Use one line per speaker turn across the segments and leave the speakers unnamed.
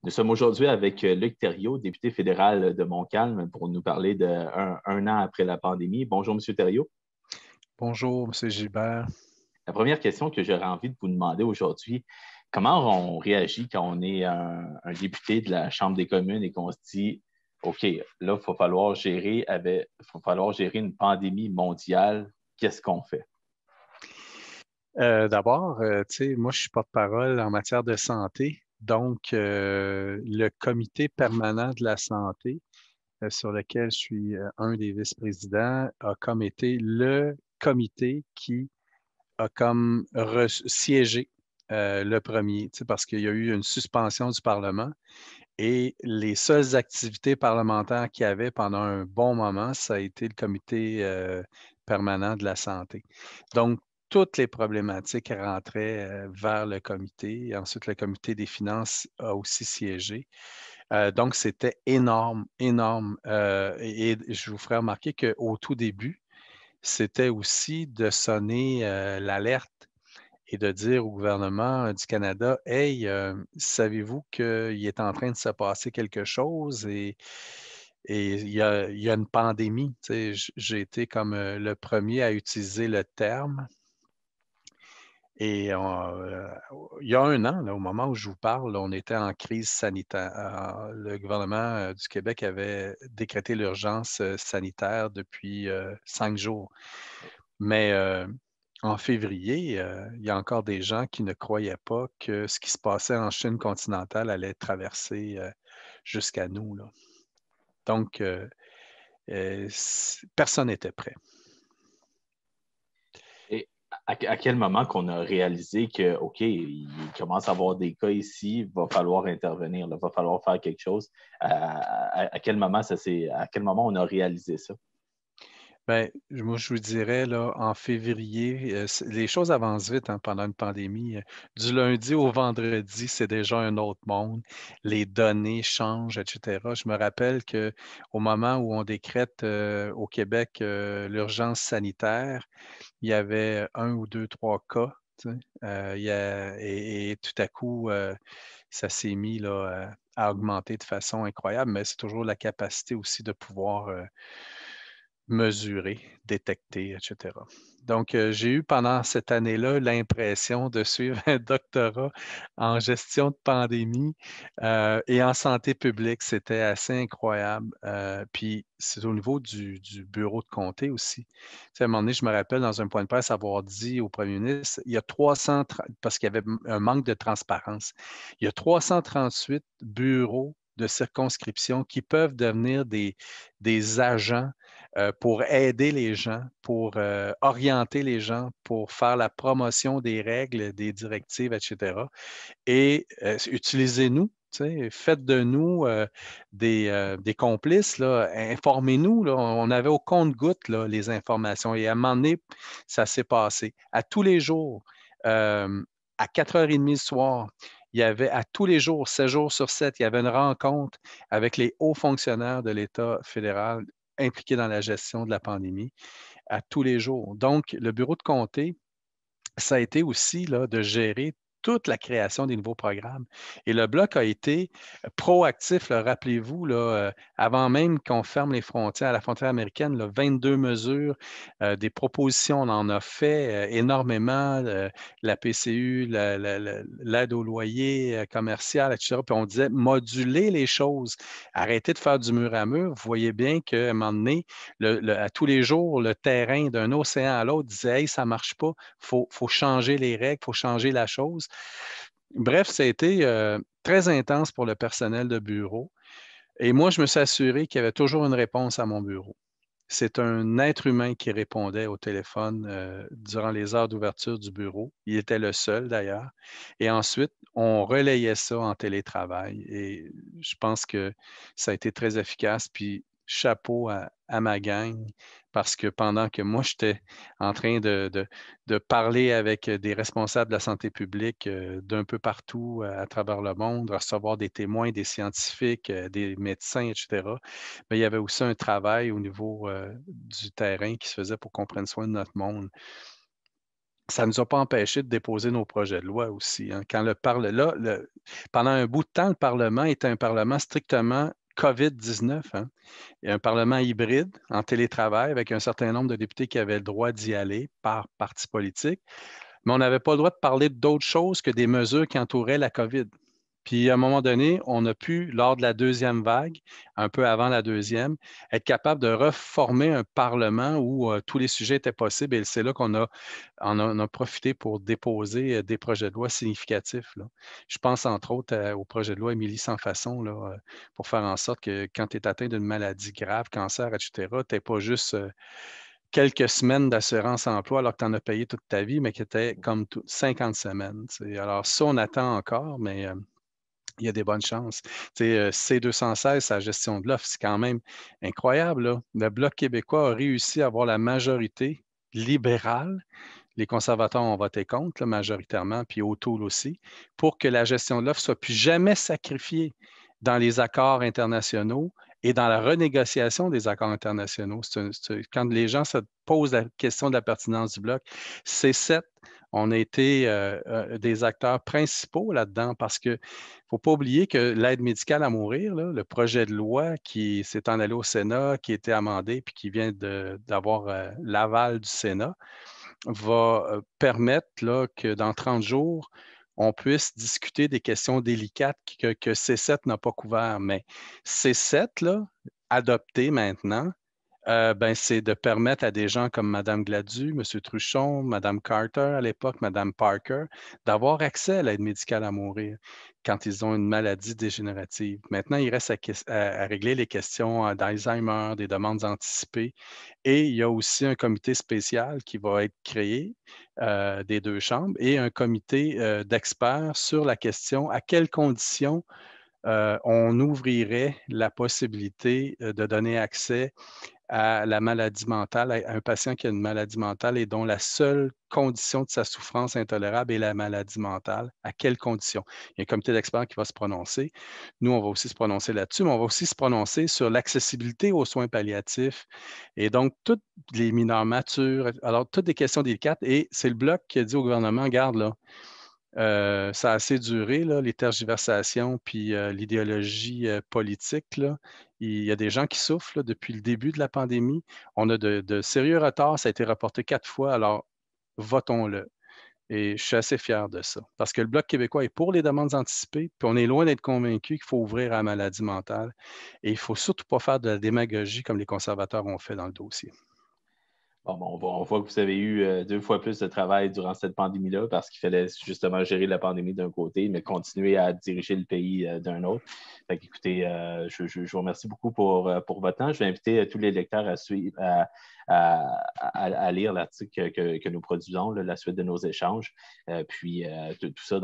Nous sommes aujourd'hui avec Luc Thériault, député fédéral de Montcalm, pour nous parler d'un an après la pandémie. Bonjour, M. Thériault.
Bonjour, M. Gilbert.
La première question que j'aurais envie de vous demander aujourd'hui, comment on réagit quand on est un député de la Chambre des communes et qu'on se dit, OK, là, il va falloir gérer une pandémie mondiale. Qu'est-ce qu'on fait?
D'abord, tu sais, moi, je suis porte-parole en matière de santé. Donc, le comité permanent de la santé, sur lequel je suis un des vice-présidents, a comme été le comité qui a comme siégé le premier, tu sais, parce qu'il y a eu une suspension du Parlement et les seules activités parlementaires qu'il y avait pendant un bon moment, ça a été le comité permanent de la santé. Donc, toutes les problématiques rentraient vers le comité. Ensuite, le comité des finances a aussi siégé. Donc, c'était énorme, énorme. Et je vous ferai remarquer qu'au tout début, c'était aussi de sonner l'alerte et de dire au gouvernement du Canada, Hey, savez-vous qu'il est en train de se passer quelque chose et il y a une pandémie. Tu sais, j'ai été comme le premier à utiliser le terme. Et il y a un an, là, au moment où je vous parle, on était en crise sanitaire. Le gouvernement du Québec avait décrété l'urgence sanitaire depuis 5 jours. Mais en février, il y a encore des gens qui ne croyaient pas que ce qui se passait en Chine continentale allait traverser jusqu'à nous, là. Donc, personne n'était prêt.
Et à quel moment qu'on a réalisé que, OK, il commence à y avoir des cas ici, il va falloir intervenir, il va falloir faire quelque chose? À quel moment à quel moment on a réalisé ça?
Ben, moi, je vous dirais, là, en février, les choses avancent vite hein, pendant une pandémie. Du lundi au vendredi, c'est déjà un autre monde. Les données changent, etc. Je me rappelle qu'au moment où on décrète au Québec l'urgence sanitaire, il y avait un ou deux, trois cas. Tu sais. Et tout à coup, ça s'est mis là, à augmenter de façon incroyable, mais c'est toujours la capacité aussi de pouvoir mesurer, détecter, etc. Donc, j'ai eu pendant cette année-là l'impression de suivre un doctorat en gestion de pandémie et en santé publique. C'était assez incroyable. Puis, c'est au niveau du bureau de comté aussi. Tu sais, à un moment donné, je me rappelle dans un point de presse avoir dit au premier ministre, il y a 330, parce qu'il y avait un manque de transparence, il y a 338 bureaux de circonscription qui peuvent devenir des agents pour aider les gens, pour orienter les gens, pour faire la promotion des règles, des directives, etc. Et utilisez-nous. Tu sais, faites de nous des complices, là. Informez-nous. Là. On avait au compte-gouttes là, les informations. Et à un moment donné, ça s'est passé. À tous les jours, à 4h30 le soir, il y avait à tous les jours, 7 jours sur 7, il y avait une rencontre avec les hauts fonctionnaires de l'État fédéral impliqués dans la gestion de la pandémie à tous les jours. Donc, le bureau de comté, ça a été aussi là, de gérer toute la création des nouveaux programmes. Et le Bloc a été proactif, là, rappelez-vous, là, avant même qu'on ferme les frontières, à la frontière américaine, là, 22 mesures, des propositions, on en a fait énormément, la PCU, l'aide au loyer commercial, etc. Puis on disait moduler les choses, arrêter de faire du mur à mur. Vous voyez bien qu'à un moment donné, à tous les jours, le terrain d'un océan à l'autre disait, hey, ça ne marche pas, faut changer les règles, il faut changer la chose. Bref, ça a été très intense pour le personnel de bureau. Et moi, je me suis assuré qu'il y avait toujours une réponse à mon bureau. C'est un être humain qui répondait au téléphone durant les heures d'ouverture du bureau. Il était le seul d'ailleurs. Et ensuite, on relayait ça en télétravail. Et je pense que ça a été très efficace. Puis chapeau à ma gang parce que pendant que moi, j'étais en train de parler avec des responsables de la santé publique d'un peu partout à travers le monde, recevoir des témoins, des scientifiques, des médecins, etc., mais il y avait aussi un travail au niveau du terrain qui se faisait pour qu'on prenne soin de notre monde. ça ne nous a pas empêché de déposer nos projets de loi aussi, hein. Quand pendant un bout de temps, le Parlement était un Parlement strictement COVID-19, hein. Il y a un Parlement hybride en télétravail avec un certain nombre de députés qui avaient le droit d'y aller par parti politique, mais on n'avait pas le droit de parler d'autre chose que des mesures qui entouraient la COVID. Puis, à un moment donné, on a pu, lors de la deuxième vague, un peu avant la deuxième, être capable de reformer un Parlement où tous les sujets étaient possibles. Et c'est là on a profité pour déposer des projets de loi significatifs, là. Je pense entre autres au projet de loi Émilie Sans Façon, là, pour faire en sorte que quand tu es atteint d'une maladie grave, cancer, etc., tu n'es pas juste quelques semaines d'assurance emploi alors que tu en as payé toute ta vie, mais que tu es comme 50 semaines. Alors, ça, on attend encore, mais il y a des bonnes chances. C216, sa gestion de l'offre, c'est quand même incroyable, là. Le Bloc québécois a réussi à avoir la majorité libérale. Les conservateurs ont voté contre, là, majoritairement, puis O'Toole aussi, pour que la gestion de l'offre ne soit plus jamais sacrifiée dans les accords internationaux et dans la renégociation des accords internationaux. Quand les gens se posent la question de la pertinence du bloc, C7, on a été des acteurs principaux là-dedans parce que faut pas oublier que l'aide médicale à mourir, là, le projet de loi qui s'est en allé au Sénat, qui a été amendé puis qui vient d'avoir l'aval du Sénat, va permettre là, que dans 30 jours, on puisse discuter des questions délicates que C7 n'a pas couvert. Mais C7, là, adopté maintenant, ben, c'est de permettre à des gens comme Mme Gladu, M. Truchon, Mme Carter à l'époque, Mme Parker, d'avoir accès à l'aide médicale à mourir quand ils ont une maladie dégénérative. Maintenant, il reste à régler les questions d'Alzheimer, des demandes anticipées. Et il y a aussi un comité spécial qui va être créé des deux chambres et un comité d'experts sur la question à quelles conditions on ouvrirait la possibilité de donner accès à la maladie mentale, à un patient qui a une maladie mentale et dont la seule condition de sa souffrance intolérable est la maladie mentale. À quelles conditions? Il y a un comité d'experts qui va se prononcer. Nous, on va aussi se prononcer là-dessus, mais on va aussi se prononcer sur l'accessibilité aux soins palliatifs et donc toutes les mineurs matures. Alors, toutes des questions délicates et c'est le Bloc qui a dit au gouvernement, garde là, ça a assez duré, là, les tergiversations puis l'idéologie politique, là. Il y a des gens qui souffrent là, depuis le début de la pandémie. On a de sérieux retards. Ça a été reporté 4 fois. Alors, votons-le. Et je suis assez fier de ça. Parce que le Bloc québécois est pour les demandes anticipées, puis on est loin d'être convaincu qu'il faut ouvrir à la maladie mentale. Et il ne faut surtout pas faire de la démagogie comme les conservateurs ont fait dans le dossier.
Bon, on voit que vous avez eu 2 fois plus de travail durant cette pandémie-là parce qu'il fallait justement gérer la pandémie d'un côté, mais continuer à diriger le pays d'un autre. Fait qu'écoutez, je vous remercie beaucoup pour votre temps. Je vais inviter tous les lecteurs à suivre, à lire l'article que nous produisons, là, la suite de nos échanges. Puis tout ça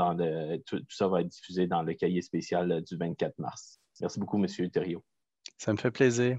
tout ça va être diffusé dans le cahier spécial du 24 mars. Merci beaucoup, M. Thériault.
Ça me fait plaisir.